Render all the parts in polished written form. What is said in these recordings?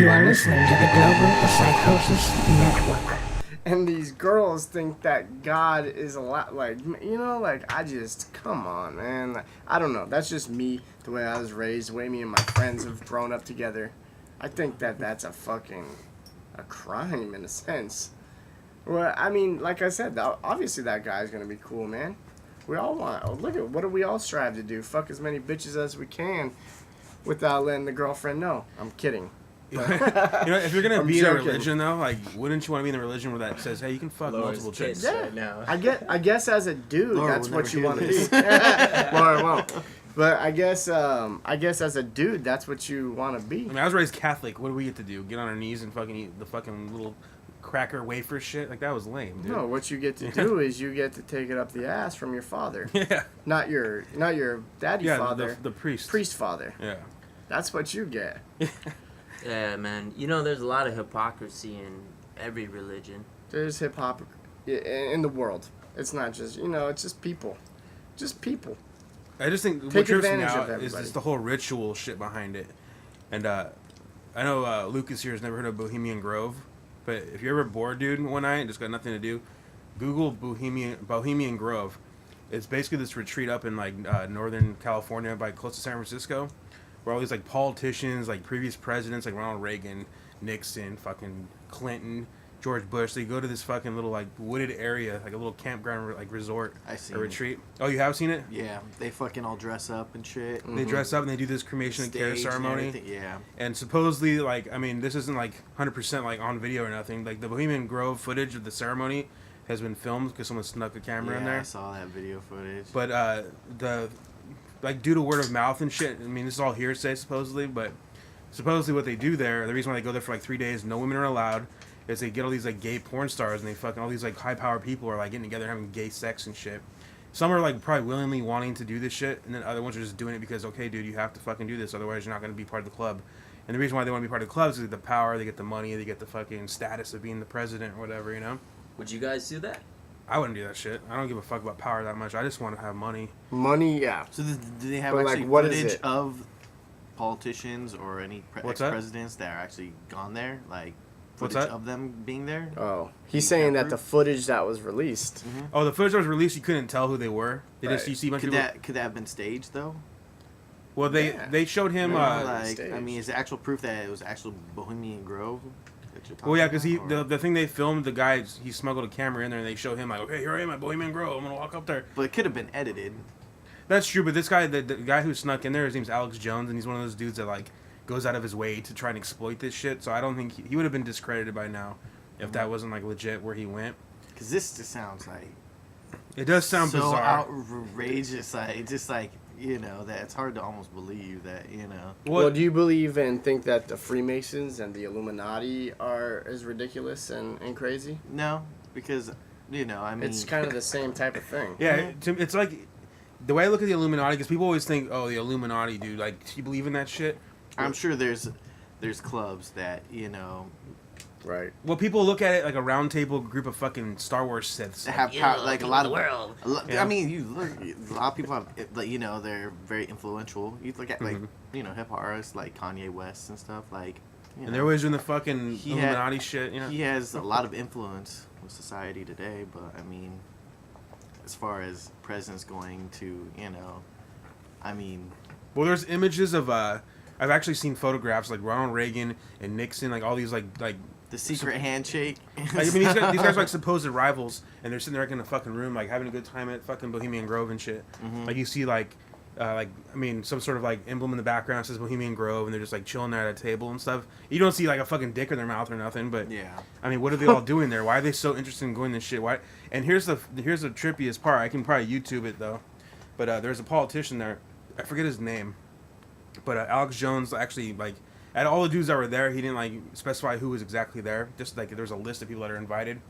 You are listening to the Global Psychosis Network. And these girls think that God is a lot like, I just, come on, man. Like, I don't know. That's just me, the way I was raised, the way me and my friends have grown up together. I think that that's a crime in a sense. Well, I mean, like I said, obviously that guy's going to be cool, man. We all look at, what do we all strive to do? Fuck as many bitches as we can without letting the girlfriend know. I'm kidding. If you're gonna be in a joking. religion though, like, wouldn't you want to be in a religion where that says, "Hey, you can fuck multiple chicks"? Yeah, right now. I guess as a dude, Laura that's will what never you want to hear be. Laura won't. But I guess as a dude, that's what you want to be. I mean, I was raised Catholic. What do we get to do? Get on our knees and fucking eat the fucking little cracker wafer shit? Like, that was lame, dude. No, what you get to do is you get to take it up the ass from your father. Yeah. Not your daddy father. The priest. Priest father. Yeah. That's what you get. Yeah, man. You know, there's a lot of hypocrisy in every religion. There's hip-hop in the world. It's not just, it's just people. Just people. I just think Take what trips me advantage of out is everybody. just the whole ritual shit behind it. And I know Lucas here has never heard of Bohemian Grove, but if you're ever bored, dude, one night and just got nothing to do, Google Bohemian Grove. It's basically this retreat up in like Northern California, by close to San Francisco, where all these like politicians, like previous presidents, like Ronald Reagan, Nixon, fucking Clinton, George Bush, they go to this fucking little like wooded area, like a little campground, like resort, a retreat. Oh, you have seen it? Yeah, they fucking all dress up and shit. They dress up and they do this cremation and care ceremony. Yeah. And supposedly, like, I mean, this isn't like 100% like on video or nothing. Like the Bohemian Grove footage of the ceremony has been filmed because someone snuck a camera in there. I saw that video footage. But like due to word of mouth and shit, I mean, this is all hearsay supposedly, but supposedly what they do there, the reason why they go there for like 3 days, no women are allowed, is they get all these like gay porn stars and they fucking all these like high powered people are like getting together having gay sex and shit. Some are like probably willingly wanting to do this shit, and then other ones are just doing it because, okay, dude, you have to fucking do this, otherwise you're not going to be part of the club. And the reason why they want to be part of the club is they get the power, they get the money, they get the fucking status of being the president or whatever, you know? Would you guys do that? I wouldn't do that shit. I don't give a fuck about power that much. I just want to have money. Money, yeah. So do they have But, actually like, what is footage it? of politicians or any What's that? ex-presidents that are actually gone there? Like, What's footage that? of them being there? Oh, he's saying that the footage that was released. Oh, the footage that was released, you couldn't tell who they were. They just, you see a bunch of people. Could that have been staged, though? Well, they showed him. I mean, is there actual proof that it was actual Bohemian Grove? Well, yeah, because the thing they filmed, the guy, he smuggled a camera in there, and they showed him like, okay, here I am at Bohemian Grove. I'm gonna walk up there. But it could have been edited. That's true, but this guy, the guy who snuck in there, his name's Alex Jones, and he's one of those dudes that like goes out of his way to try and exploit this shit. So I don't think he would have been discredited by now if that wasn't like legit where he went. Because this just sounds like it does sound so bizarre, outrageous. Like just like that it's hard to almost believe that Well, do you believe and think that the Freemasons and the Illuminati are as ridiculous and crazy? No, because I mean It's kind of the same type of thing. Yeah, it's like the way I look at the Illuminati, because people always think, oh, the Illuminati, dude, like, do you believe in that shit? I'm sure there's clubs that Right. Well, people look at it like a round table group of fucking Star Wars Siths. have power, like a lot of world. I mean, you look. A lot of people have, like, they're very influential. You look at like hip hop artists like Kanye West and stuff like. And they're always doing the fucking Illuminati shit. He has a lot of influence with society today, but I mean, as far as presidents going to, I mean. Well, there's images of I've actually seen photographs like Ronald Reagan and Nixon, like all these like the secret handshake. Like, I mean, these guys are like supposed rivals, and they're sitting there like in a fucking room, like having a good time at fucking Bohemian Grove and shit. Like you see like I mean, some sort of like emblem in the background says Bohemian Grove, and they're just like chilling there at a table and stuff. You don't see like a fucking dick in their mouth or nothing, but yeah. I mean, what are they all doing there? Why are they so interested in going this shit? Why? And here's the trippiest part. I can probably YouTube it though, but there's a politician there. I forget his name, but Alex Jones actually like. At all the dudes that were there, he didn't like specify who was exactly there. Just like there's a list of people that are invited.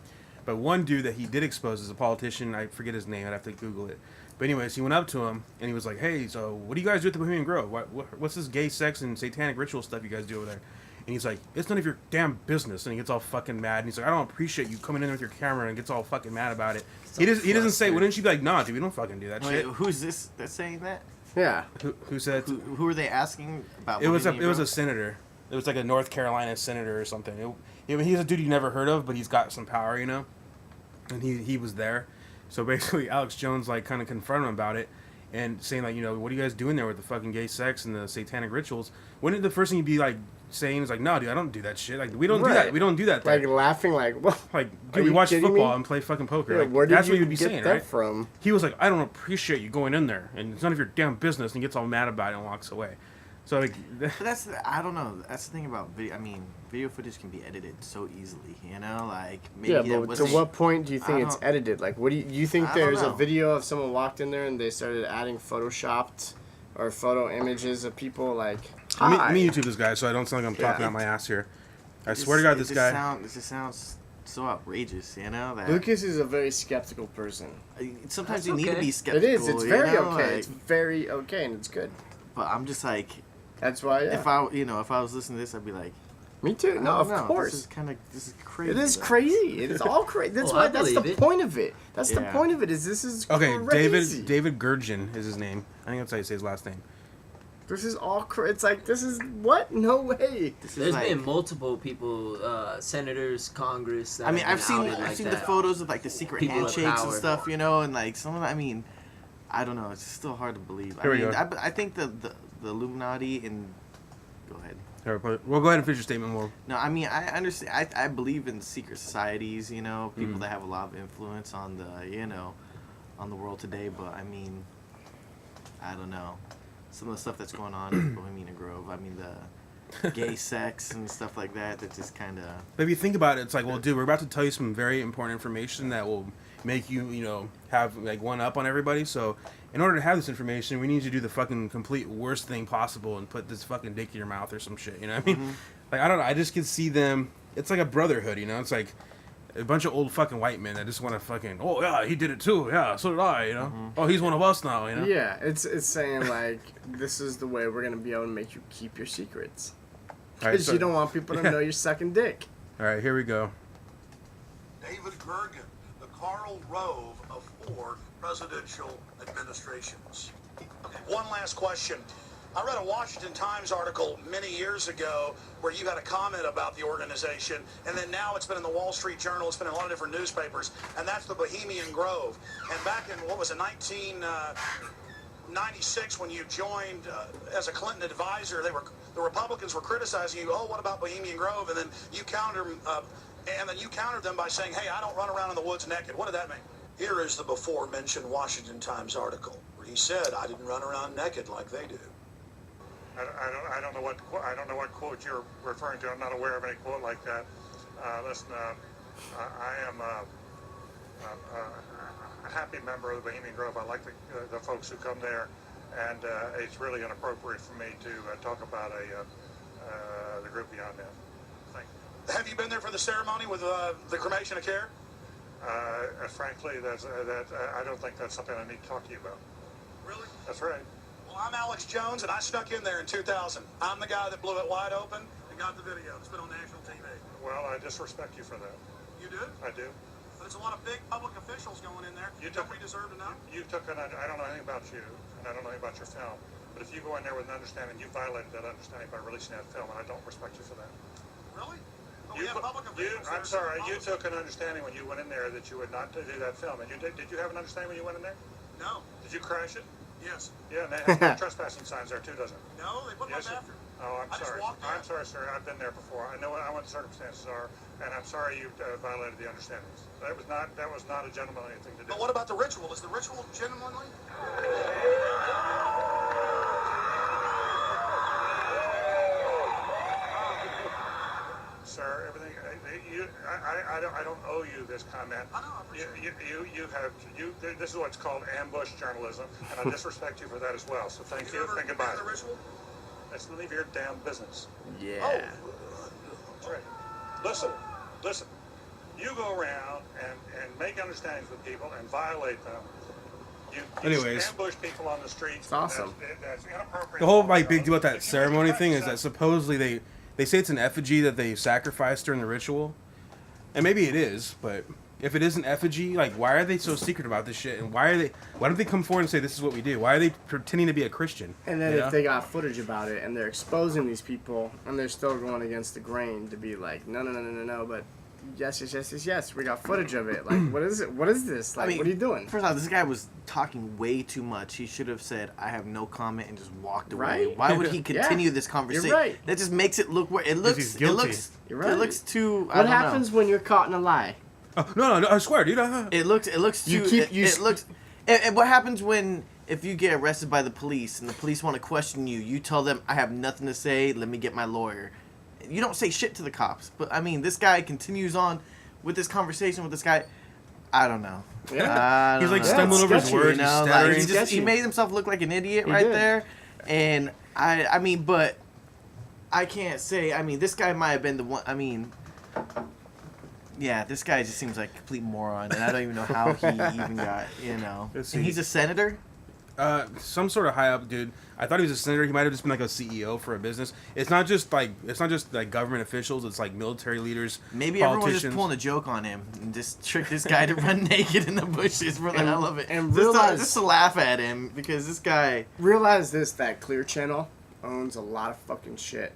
But one dude that he did expose as a politician, I forget his name. I'd have to Google it. But anyways, he went up to him and he was like, "Hey, so what do you guys do at the Bohemian Grove? What's this gay sex and satanic ritual stuff you guys do over there?" And he's like, "It's none of your damn business." And he gets all fucking mad. And he's like, "I don't appreciate you coming in with your camera," and gets all fucking mad about it. He doesn't say, "Wouldn't you be like, nah, dude, we don't fucking do that shit." Who's this that's saying that? Yeah. Who said? Who are they asking about? It was a senator. It was like a North Carolina senator or something. He's a dude you never heard of, but he's got some power, you know. And he was there. So basically, Alex Jones like kind of confronted him about it, and saying like, you know, what are you guys doing there with the fucking gay sex and the satanic rituals? Wouldn't the first thing you'd be like saying is like, no, dude, I don't do that shit. Like, we don't do that. We don't do that. Like laughing, like, what? Like, dude, we watch football and play fucking poker. Yeah, like, where did that's you what you'd be get saying, that right? from? He was like, I don't appreciate you going in there, and it's none of your damn business, and he gets all mad about it and walks away. So like, But I don't know. That's the thing about video. I mean, video footage can be edited so easily. You know, like maybe Yeah, but to what point do you think it's edited? Like, what do you think? I don't There's a know. video of someone walked in there and they started adding photoshopped or photo images of people like. let me YouTube this guy so I don't sound like I'm talking out my ass here. I swear to God, this guy. It just sounds so outrageous. You know that. Lucas is a very skeptical person. Sometimes That's you need to okay. be skeptical. It is. It's very you know? okay. Like, It's very okay, and it's good. but I'm just like, That's why. Yeah. if I was listening to this, I'd be like, Me too. No, of course. This is crazy. It is though. crazy. It is all crazy. That's Well, I why. That's the believe it. point of it. That's the Yeah. point of it. Is this is Okay, crazy. David Gurgin is his name. I think that's how you say his last name. This is all. It's like this is what? No way. This is There's like, been multiple people, senators, Congress. That I mean, have I've been seen outed like the that. photos of like the secret People of handshakes and power. stuff, you know, and like some of. I mean, I don't know. It's still hard to believe. Here I we mean, go. I think the Illuminati and. Go ahead. Well, go ahead and finish your statement. No, I mean I understand. I believe in secret societies. You know, people Mhm. that have a lot of influence on on the world today. But I mean, I don't know. Some of the stuff that's going on in Bohemian Grove. I mean the gay sex and stuff like that. That just kind of. But if you think about it, it's like, well, dude, we're about to tell you some very important information that will make you, you know, have like one up on everybody. So, in order to have this information, we need you to do the fucking complete worst thing possible and put this fucking dick in your mouth or some shit. You know what I mean? Mhm. Like, I don't know. I just can see them. It's like a brotherhood. You know? It's like a bunch of old fucking white men that just want to fucking. Oh yeah, he did it too. Yeah, so did I. You know? Oh, he's one of us now. You know? Yeah, it's saying like this is the way we're gonna be able to make you keep your secrets All right, because so- you don't want people to know you're sucking dick. All right, here we go. David Bergen, the Karl Rove of 4 presidential administrations. One last question. I read a Washington Times article many years ago where you had a comment about the organization, and then now it's been in the Wall Street Journal, it's been in a lot of different newspapers, and that's the Bohemian Grove. And back in, 1996, when you joined as a Clinton advisor, the Republicans were criticizing you, oh, what about Bohemian Grove? And then you countered them by saying, hey, I don't run around in the woods naked. What did that mean? Here is the before-mentioned Washington Times article where he said, I didn't run around naked like they do. I don't know what quote you're referring to. I'm not aware of any quote like that. Listen, I am a happy member of the Bohemian Grove. I like the folks who come there, and it's really inappropriate for me to talk about the group beyond that. Thank you. Have you been there for the ceremony with the cremation of care? Frankly, I don't think that's something I need to talk to you about. Really? That's right. Well, I'm Alex Jones, and I snuck in there in 2000. I'm the guy that blew it wide open and got the video. It's been on national TV. Well, I disrespect you for that. You did? I do. But it's a lot of big public officials going in there. Don't we deserve to know? I don't know anything about you, and I don't know anything about your film. But if you go in there with an understanding, you violated that understanding by releasing that film, and I don't respect you for that. Really? But we have public officials. I'm sorry, you took an understanding when you went in there that you would not do that film. And did you have an understanding when you went in there? No. Did you crash it? Yes. Yeah, and they have no trespassing signs there too, doesn't it? No, they put Yes, my it- bathroom. Oh, I'm I just sorry. walked in. I'm sorry, sir. I've been there before. I know what the circumstances are, and I'm sorry you violated the understandings. That was not a gentlemanly thing to do. But what about the ritual? Is the ritual genuinely? Sir, everything. I don't owe you this comment. I know, I appreciate it. This is what's called ambush journalism, and I disrespect you for that as well. So thank you. ever Think been about to it. the ritual? Let's leave your damn business. Yeah. That's right. Listen. You go around and make understandings with people and violate them. You Anyways. ambush people on the streets. It's awesome. That's inappropriate. The whole like big deal with that ceremony thing is that supposedly they say it's an effigy that they sacrificed during the ritual, and maybe it is, but if it isn't effigy, like, why are they so secret about this shit? And why don't they come forward and say this is what we do? Why are they pretending to be a Christian? And then if they got footage about it and they're exposing these people and they're still going against the grain to be like, no, but yes, we got footage of it. Like, what is it? What is this? Like, what are you doing? First off, this guy was talking way too much. He should have said, I have no comment, and just walked away. Right? Why would he continue this conversation? You're right. That just makes it look it looks You're right. It looks too What happens when you're caught in a lie? Oh, no, I swear, dude. It looks too and what happens if you get arrested by the police and the police want to question you, you tell them, I have nothing to say, let me get my lawyer. You don't say shit to the cops. But I mean, this guy continues on with this conversation with this guy. I don't know. Yeah. He's like stumbling over his words. You know, He's he made himself look like an idiot He right did. there. And I mean, but I can't say. I mean, this guy might have been the one. I mean, yeah, this guy just seems like a complete moron, and I don't even know how he even got. You know, Let's and see. he's a senator. Some sort of high up dude. I thought he was a senator. He might have just been like a CEO for a business. It's not just like government officials. It's like military leaders. Maybe everyone's politicians. just pulling a joke on him and just trick this guy to run naked in the bushes for the And- hell of it, and just to laugh at him because this guy. Realize this, that Clear Channel owns a lot of fucking shit.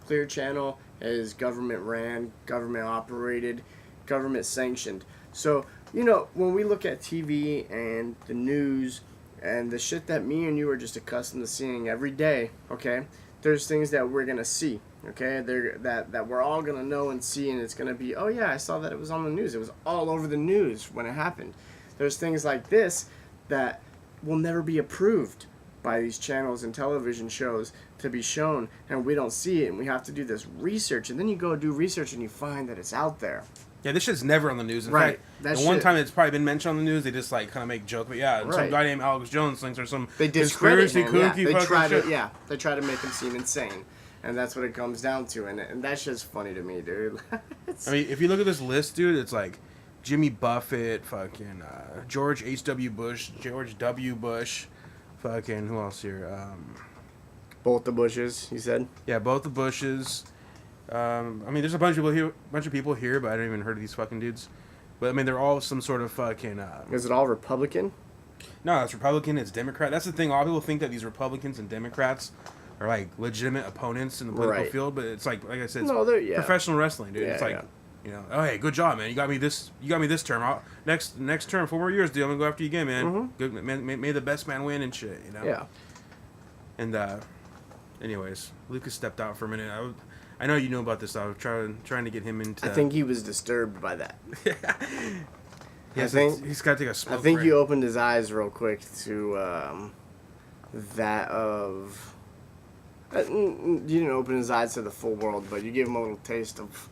Clear Channel is government ran, government operated, government sanctioned. So, you know, when we look at TV and the news and the shit that me and you are just accustomed to seeing every day, okay, there's things that we're going to see, okay, that we're all going to know and see, and it's going to be, oh yeah, I saw that it was on the news. It was all over the news when it happened. There's things like this that will never be approved by these channels and television shows to be shown, and we don't see it, and we have to do this research, and then you go do research and you find that it's out there. Yeah, this shit's never on the news. In Right. fact, the one time it's probably been mentioned on the news, they just like kind of make joke. But yeah, some Right. guy named Alex Jones thinks there's some They discredit conspiracy him, yeah. kooky They fucking try shit. to, they try to make him seem insane, and that's what it comes down to, and that's just funny to me, dude. I mean, if you look at this list, dude, it's like Jimmy Buffett, fucking George H.W. Bush, George W. Bush, fucking who else here? Both the Bushes, you said. Yeah, both the Bushes. I mean, there's a bunch of people here, but I don't even heard of these fucking dudes. But I mean, they're all some sort of fucking. Is it all Republican? No, it's Republican. It's Democrat. That's the thing. A lot of people think that these Republicans and Democrats are like legitimate opponents in the political Right. field, but it's like I said, it's No, they're professional wrestling, dude. Yeah, it's like, yeah. you know, oh hey, good job, man. You got me this term. Next term, 4 more years, dude. I'm gonna go after you again, man. Mhm. Good, man. May the best man win and shit. You know. Yeah. And anyways, Lucas stepped out for a minute. I know you know about this. I was trying to get him into. I think he was disturbed by that. Yes, I think- he's got to take a smoke I think break. you opened his eyes real quick to that of. You didn't open his eyes to the full world, but you gave him a little taste of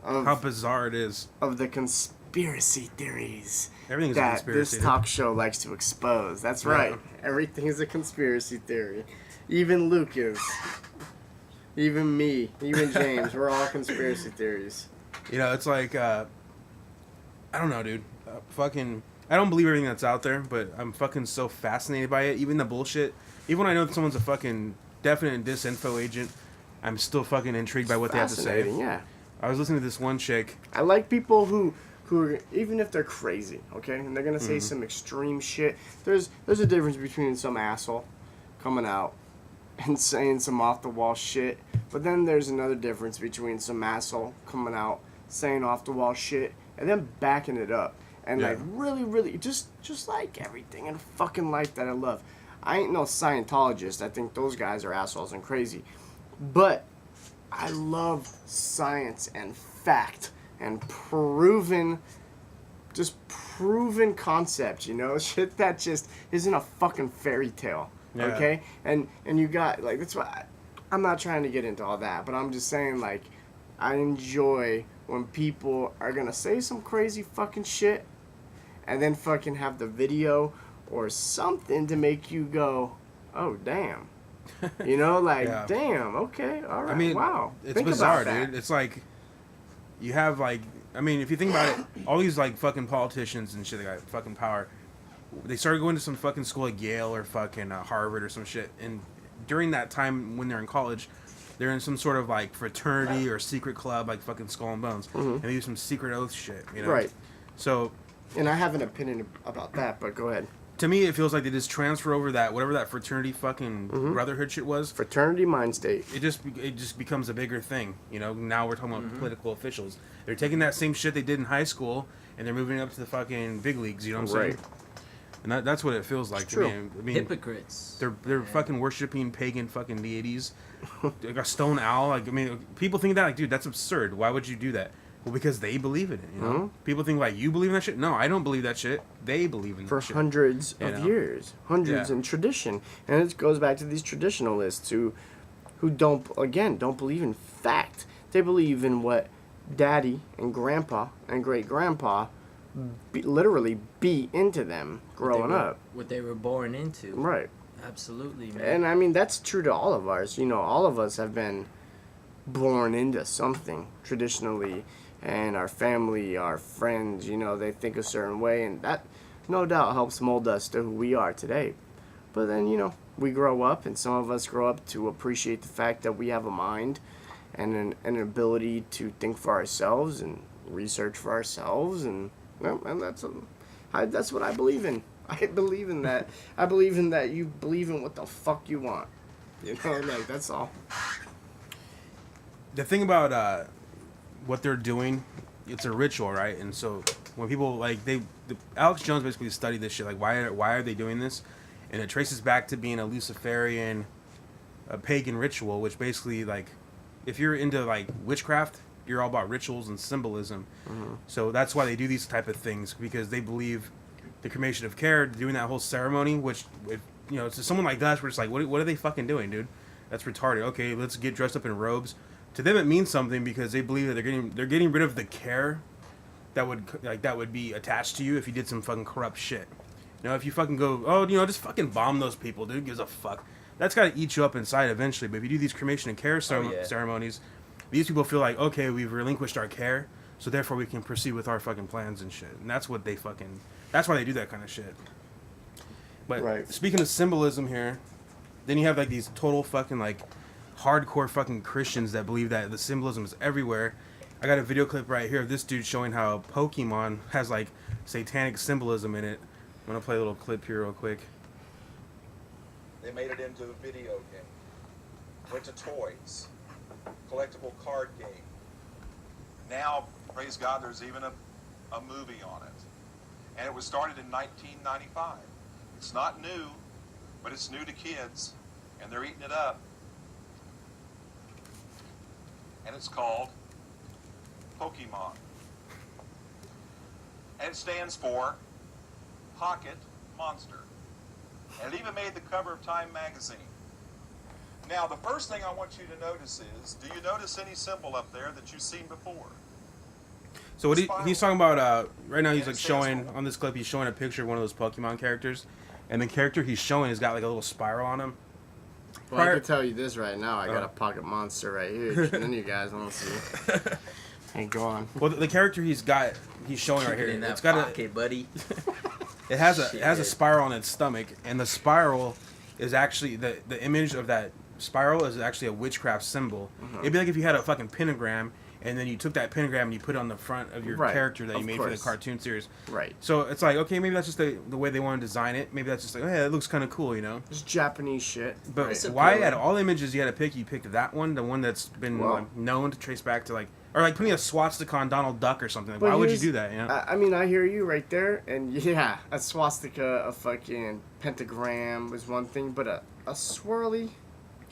How bizarre it is. of the conspiracy theories Everything's a that conspiracy. this talk show likes to expose. That's Yeah. right. Everything is a conspiracy theory. Even Lucas. Even me. Even James. We're all conspiracy theories. You know, it's like, I don't know, dude. Fucking, I don't believe everything that's out there, but I'm fucking so fascinated by it. Even the bullshit. Even when I know that someone's a fucking definite disinfo agent, I'm still fucking intrigued by what they have to say. Fascinating, yeah. I was listening to this one chick. I like people who are, even if they're crazy, okay, and they're gonna say Mm-hmm. some extreme shit. There's a difference between some asshole coming out and saying some off the wall shit, but then there's another difference between some asshole coming out saying off the wall shit and then backing it up and Yeah. like really just like everything in fucking life that I love. I ain't no Scientologist. I think those guys are assholes and crazy, but I love science and fact and proven concept, you know, shit that just isn't a fucking fairy tale, Yeah. okay? And you got, like, that's why I'm not trying to get into all that, but I'm just saying, like, I enjoy when people are gonna say some crazy fucking shit and then fucking have the video or something to make you go, oh, damn. You know, like, Yeah. damn, okay, all right, I mean, wow. it's Think bizarre, about that. dude. It's like, you have like, I mean, if you think about it, all these like fucking politicians and shit that got fucking power, they started going to some fucking school like Yale or fucking Harvard or some shit, and during that time when they're in college, they're in some sort of like fraternity or secret club like fucking Skull and Bones, and they do some secret oath shit, you know? Right. So, And I have an opinion about that, but go ahead. to me, it feels like they just transfer over that whatever that fraternity fucking Mm-hmm. brotherhood shit was. Fraternity mind state. It just becomes a bigger thing. Now we're talking about political officials. They're taking that same shit they did in high school and they're moving it up to the fucking big leagues. You know what I'm saying? And that's what it feels like to me. I mean, Hypocrites. they're fucking worshiping pagan fucking deities, like a stone owl. Like, I mean, people think that, like, dude, that's absurd. Why would you do that? Well, because they believe in it. Mm-hmm. People think like you believe in that shit. No, I don't believe that shit. They believe in For that shit. hundreds You of know? years, hundreds Yeah. in tradition, and it goes back to these traditionalists who don't believe in fact. They believe in what daddy and grandpa and great grandpa literally beat into them growing up. What they were born into. Right. Absolutely, man. And I mean, that's true to all of ours. All of us have been born into something traditionally, and our family, our friends, they think a certain way, and that no doubt helps mold us to who we are today. But then, we grow up, and some of us grow up to appreciate the fact that we have a mind and an ability to think for ourselves and research for ourselves, and that's what I believe in. I believe in that. I believe in that you believe in what the fuck you want. That's all. The thing about what they're doing, it's a ritual, right? And so when people like Alex Jones basically studied this shit. Like, why are they doing this? And it traces back to being a Luciferian, a pagan ritual, which basically, like, if you're into like witchcraft, you're all about rituals and symbolism. Mm-hmm. So that's why they do these type of things, because they believe the cremation of care, doing that whole ceremony, which, to someone like us, we're just like, what are they fucking doing, dude? That's retarded. Okay, let's get dressed up in robes. To them, it means something because they believe that they're getting rid of the care that would be attached to you if you did some fucking corrupt shit. If you fucking go, just fucking bomb those people, dude, gives a fuck. That's got to eat you up inside eventually. But if you do these cremation and care ceremonies, these people feel like, okay, we've relinquished our care, so therefore we can proceed with our fucking plans and shit. And that's what that's why they do that kind of shit. But Right. Speaking of symbolism here, then you have like these total fucking like hardcore fucking Christians that believe that the symbolism is everywhere. I got a video clip right here of this dude showing how Pokemon has like satanic symbolism in it. I'm gonna play a little clip here real quick. They made it into a video game. Went to toys. Collectible card game. Now, praise God, there's even a movie on it. And it was started in 1995. It's not new, but it's new to kids, and they're eating it up. And it's called Pokemon. And it stands for Pocket Monster. And it even made the cover of Time magazine. Now, the first thing I want you to notice is, do you notice any symbol up there that you've seen before? So what he's talking about right now, he's like showing on this clip, he's showing a picture of one of those Pokemon characters, and the character he's showing has got like a little spiral on him. Well, I can tell you this right now. I got a pocket monster right here. None of you guys want to see. Hey, go on. Well, the character he's showing right here, in that it's got pocket, buddy. it has a spiral on its stomach, and the spiral is actually the image of that spiral is actually a witchcraft symbol. It'd be like if you had a fucking pentagram, and then you took that pentagram and you put it on the front of your character that you made for the cartoon series. Right. So it's like, okay, maybe that's just the way they want to design it. Maybe that's just like, oh, yeah, it looks kind of cool, It's Japanese shit. But right. why out of all images you had to pick, you picked that one, the one that's been known to trace back to or like putting a swastika on Donald Duck or something. Like, why would you do that? I mean, I hear you right there, and yeah, a swastika, a fucking pentagram was one thing, but a swirly,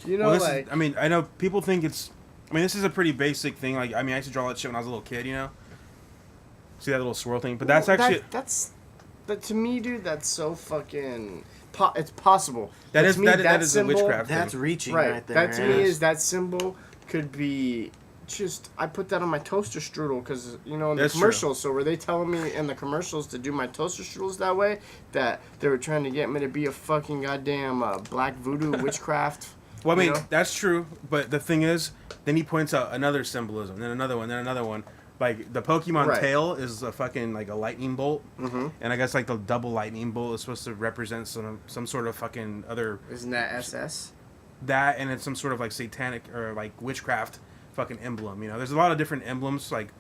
I know people think it's. I mean, this is a pretty basic thing. Like, I mean, I used to draw that shit when I was a little kid, See that little swirl thing? But that's actually... But to me, dude, that's so fucking... it's possible. That is symbol, a witchcraft That's thing. reaching right there. That to me is that symbol could be just... I put that on my toaster strudel because, in the commercials. So were they telling me in the commercials to do my toaster strudels that way? That they were trying to get me to be a fucking goddamn black voodoo witchcraft... Well, I mean, that's true, but the thing is, then he points out another symbolism, then another one. Like, the Pokemon tail is a fucking, like, a lightning bolt, and I guess, like, the double lightning bolt is supposed to represent some sort of fucking other... Isn't that SS? That, and it's some sort of, like, satanic or, like, witchcraft fucking emblem, There's a lot of different emblems, like,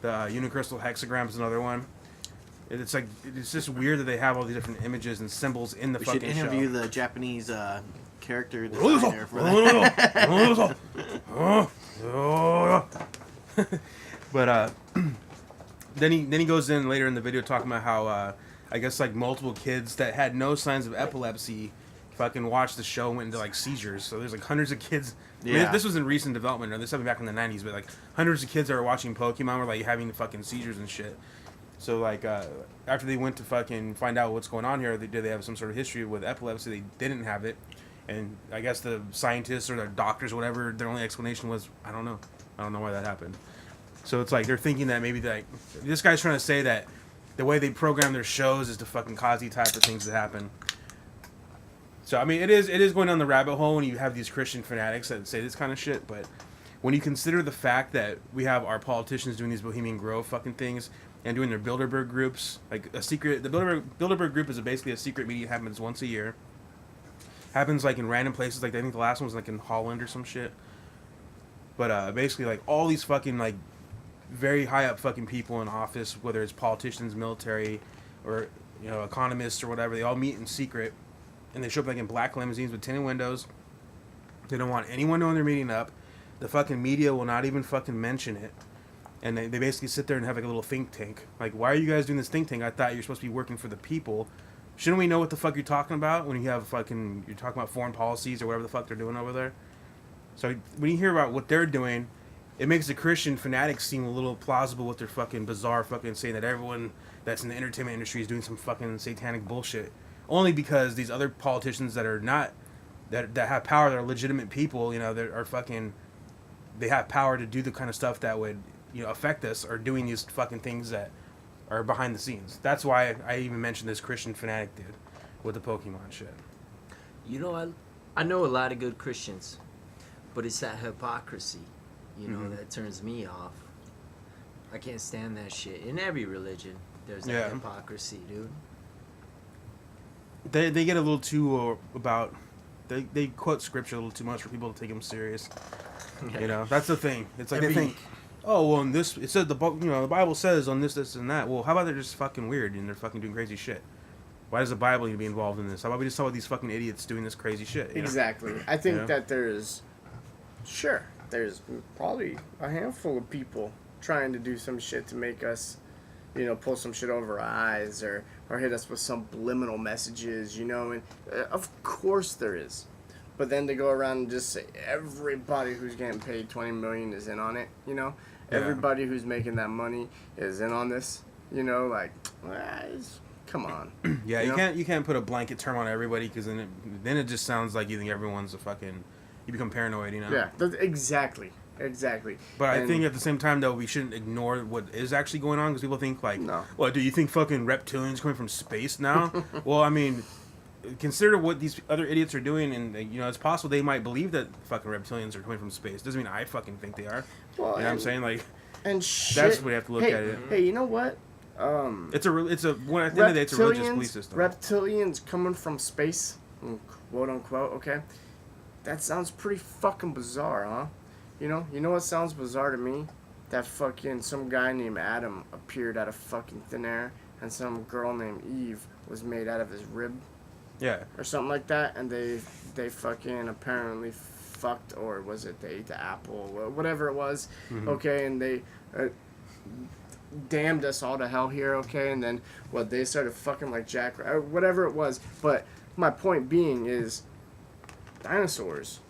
the Unicrystal hexagram is another one. It's like it's just weird that they have all these different images and symbols in the We should fucking interview show. the Japanese character designer for that. But then he goes in later in the video talking about how I guess like multiple kids that had no signs of epilepsy fucking watched the show and went into like seizures. So there's like hundreds of kids. I mean, this was in recent development, or this happened back in the 90s, but like hundreds of kids that were watching Pokemon were like having fucking seizures and shit. So like after they went to fucking find out what's going on here, did they have some sort of history with epilepsy? They didn't have it, and I guess the scientists or the doctors, or whatever, their only explanation was, I don't know why that happened. So it's like they're thinking that maybe like this guy's trying to say that the way they program their shows is to fucking cause these type of things to happen. So I mean, it is going down the rabbit hole when you have these Christian fanatics that say this kind of shit. But when you consider the fact that we have our politicians doing these Bohemian Grove fucking things and doing their Bilderberg groups, like a secret, the Bilderberg group is basically a secret meeting that happens once a year. Happens like in random places, like I think the last one was like in Holland or some shit. But basically like all these fucking like very high up fucking people in office, whether it's politicians, military, or economists or whatever, they all meet in secret. And they show up like in black limousines with tinted windows. They don't want anyone knowing they're meeting up. The fucking media will not even fucking mention it. And they basically sit there and have like a little think tank. Like, why are you guys doing this think tank? I thought you're supposed to be working for the people. Shouldn't we know what the fuck you're talking about when you're talking about foreign policies or whatever the fuck they're doing over there? So when you hear about what they're doing, it makes the Christian fanatics seem a little plausible with their fucking bizarre fucking saying that everyone that's in the entertainment industry is doing some fucking satanic bullshit. Only because these other politicians that are not, that have power, that are legitimate people, that are fucking, they have power to do the kind of stuff that would, affect us, are doing these fucking things that are behind the scenes. That's why I even mentioned this Christian fanatic dude with the Pokemon shit. I know a lot of good Christians, but it's that hypocrisy, that turns me off. I can't stand that shit. In every religion, there's that hypocrisy, dude. They get a little too they quote scripture a little too much for people to take them serious. That's the thing. It's like they think, oh well, in this it said the Bible says on this and that. Well, how about they're just fucking weird and they're fucking doing crazy shit? Why does the Bible need to be involved in this? How about we just saw these fucking idiots doing this crazy shit? Exactly. I think that there's probably a handful of people trying to do some shit to make us, pull some shit over our eyes or hit us with subliminal messages, and of course there is. But then to go around and just say everybody who's getting paid $20 million is in on it, everybody who's making that money is in on this, come on. Yeah, you can't put a blanket term on everybody because then it just sounds like you think everyone's you become paranoid, Yeah, exactly. But I think at the same time, though, we shouldn't ignore what is actually going on because people think, no. Well, do you think fucking reptilians coming from space now? Well, I mean, consider what these other idiots are doing, and, it's possible they might believe that fucking reptilians are coming from space. Doesn't mean I fucking think they are. Well, you know what I'm saying? Like, and shit. That's what we have to look at it. Hey, you know what? At the end of the day, it's a religious belief system. Reptilians coming from space, quote unquote, okay? That sounds pretty fucking bizarre, huh? You know what sounds bizarre to me? That fucking some guy named Adam appeared out of fucking thin air, and some girl named Eve was made out of his rib. Yeah. Or something like that, and they fucking apparently fucked, or was it they ate the apple, whatever it was, okay, and they damned us all to hell here, okay, and then they started fucking like Jack, whatever it was. But my point being is, dinosaurs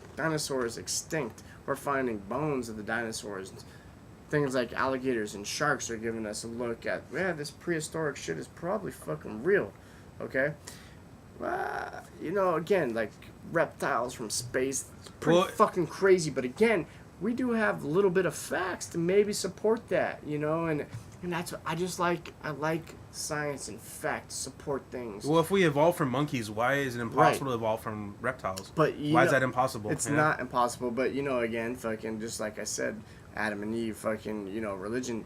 extinct. We're finding bones of the dinosaurs. Things like alligators and sharks are giving us a look at, this prehistoric shit is probably fucking real, okay? Again, like reptiles from space, it's pretty fucking crazy. But again, we do have a little bit of facts to maybe support that, and that's what I like science and facts support things. Well, if we evolved from monkeys, why is it impossible to evolve from reptiles? But why is that impossible? It's not impossible, but again, fucking just like I said, Adam and Eve, fucking, religion,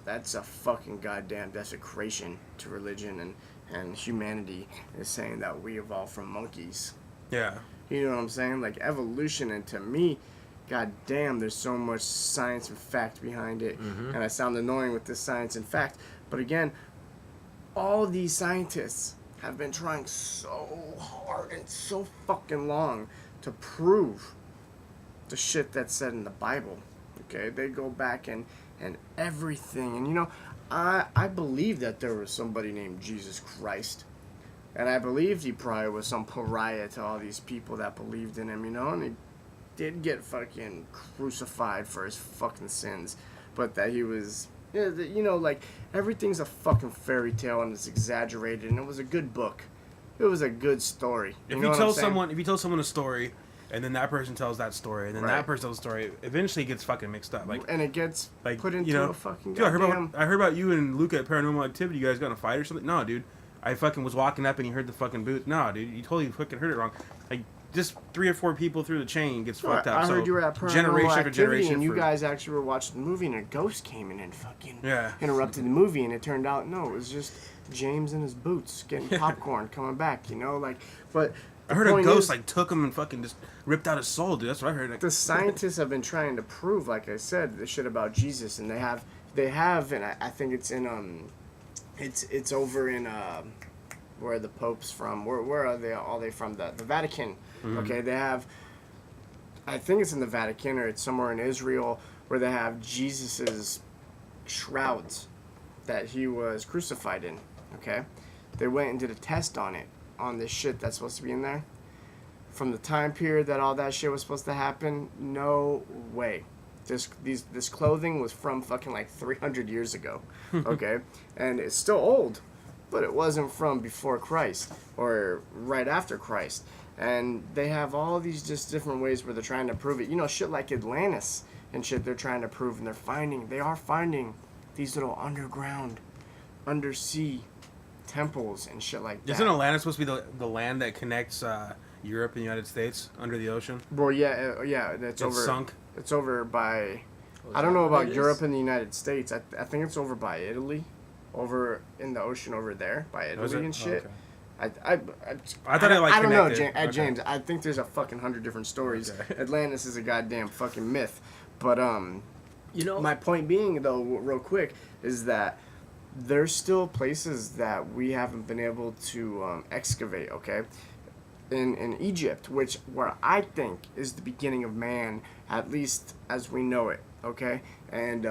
that's a fucking goddamn desecration to religion, and humanity is saying that we evolved from monkeys. Yeah. You know what I'm saying? Like evolution, and to me, god damn, there's so much science and fact behind it. And I sound annoying with this science and fact, but again, all these scientists have been trying so hard and so fucking long to prove the shit that's said in the Bible. Okay, they go back and everything, and you know, I believe that there was somebody named Jesus Christ, and I believed he probably was some pariah to all these people that believed in him, you know, and he did get fucking crucified for his fucking sins, but that he was, you know, like, everything's a fucking fairy tale and it's exaggerated, and it was a good book. It was a good story. If you tell someone a story, and then that person tells that story, and then Right. that person tells a story, eventually it gets fucking mixed up. Like, and it gets like put into you know, a fucking dude, goddamn... I heard about you and Luca at Paranormal Activity. You guys got in a fight or something? No, dude. I fucking was walking up and you heard the fucking boot. No, dude. You totally fucking heard it wrong. Like, just 3 or 4 people through the chain gets fucked up. I heard so you were at Paranormal generation after Activity, generation and you for- guys actually were watching the movie, and a ghost came in and fucking Yeah. interrupted the movie, and it turned out, no, it was just James in his boots getting popcorn coming back, you know? Like, but... I heard a ghost like took him and fucking just ripped out his soul, dude. That's what I heard. Like, The scientists have been trying to prove, like I said, the shit about Jesus, and they have, and I think it's in it's over in where the Pope's from. Where are they? All they from? The Vatican. Mm-hmm. Okay, they have. I think it's in the Vatican or it's somewhere in Israel where they have Jesus's shrouds that he was crucified in. Okay, they went and did a test on it, on this shit that's supposed to be in there. From the time period that all that shit was supposed to happen, no way. This clothing was from fucking like 300 years ago, okay? And it's still old, but it wasn't from before Christ or right after Christ. And they have all these just different ways where they're trying to prove it. You know, shit like Atlantis and shit they're trying to prove, and they are finding these little underground, undersea temples and shit like that. isn't Atlantis supposed to be the land that connects Europe and the United States under the ocean? Well, yeah, it's over. Sunk. It's over by. Oh, I don't know is that what about it Europe is? and the United States. I think it's over by Italy, over in the ocean over there by Oh, Italy is it? and shit. Oh, okay. I thought it, like, I don't know, connected. Okay. James. I think there's a fucking 100 different stories. Okay. Atlantis is a goddamn fucking myth. But You know, my point being though, real quick, is that there's still places that we haven't been able to excavate. Okay, in Egypt, where I think is the beginning of man, at least as we know it. Okay, and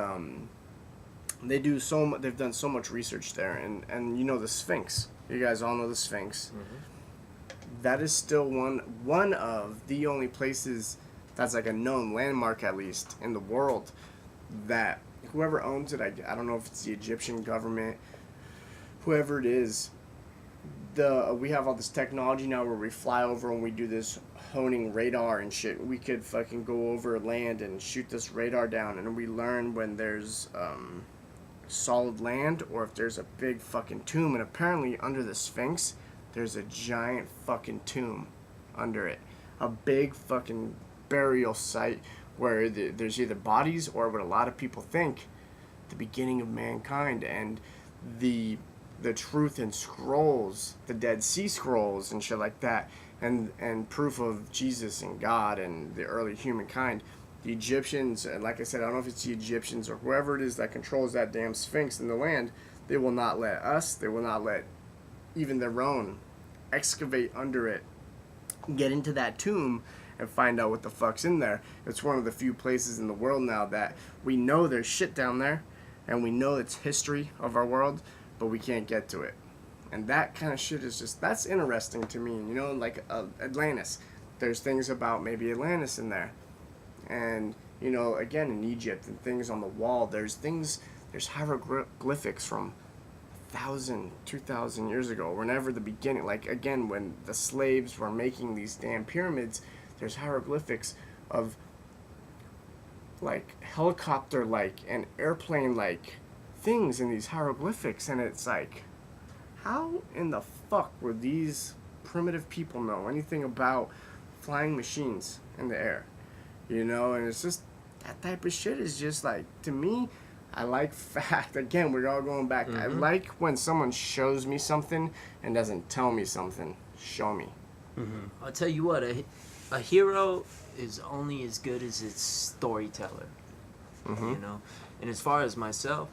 they've done so much research there, and you know the Sphinx. You guys all know the Sphinx. Mm-hmm. That is still one of the only places that's like a known landmark, at least in the world, that whoever owns it, I don't know if it's the Egyptian government, whoever it is, we have all this technology now where we fly over and we do this honing radar and shit. We could fucking go over land and shoot this radar down, and we learn when there's solid land or if there's a big fucking tomb. And apparently under the Sphinx there's a giant fucking tomb under it, a big fucking burial site where there's either bodies or what a lot of people think the beginning of mankind, and the truth in scrolls, the Dead Sea Scrolls and shit like that, and proof of Jesus and God and the early humankind. The Egyptians, and like I said, I don't know if it's the Egyptians or whoever it is that controls that damn Sphinx in the land, they will not let us, they will not let even their own excavate under it, get into that tomb and find out what the fuck's in there. It's one of the few places in the world now that we know there's shit down there, and we know it's history of our world, but we can't get to it. And that kind of shit is just, that's interesting to me. You know, like Atlantis, there's things about maybe Atlantis in there. And, you know, again, in Egypt and things on the wall, there's hieroglyphics from 1,000, 2,000 years ago, whenever the beginning, like, again, when the slaves were making these damn pyramids, there's hieroglyphics of, like, helicopter-like and airplane-like things in these hieroglyphics, and it's like, how in the fuck would these primitive people know anything about flying machines in the air? You know, and it's just, that type of shit is just like, to me, I like fact. Again, we're all going back. I like when someone shows me something and doesn't tell me something. Show me. I'll tell you what, a hero is only as good as its storyteller. You know, and as far as myself,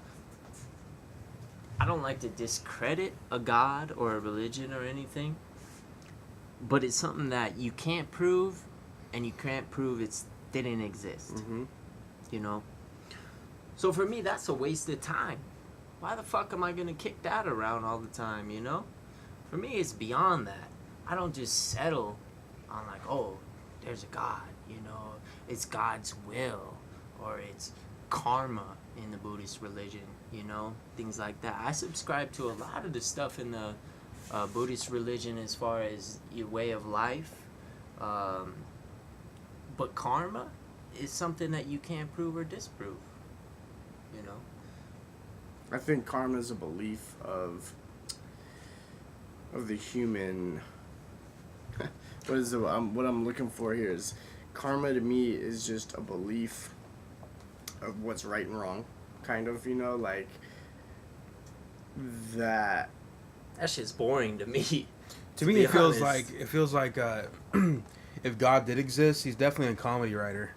I don't like to discredit a god or a religion or anything, but it's something that you can't prove, and you can't prove it didn't exist. Mm-hmm. You know? So for me, that's a waste of time. Why the fuck am I going to kick that around all the time, you know? For me, it's beyond that. I don't just settle on like, oh, there's a God, you know? It's God's will, or it's karma in the Buddhist religion, you know? Things like that. I subscribe to a lot of the stuff in the Buddhist religion as far as your way of life. But karma is something that you can't prove or disprove, you know? I think karma is a belief of the human. What is what I'm looking for here is karma to me is just a belief of what's right and wrong, kind of, you know, like that. That shit's boring to me. To me, it feels like if God did exist, he's definitely a comedy writer.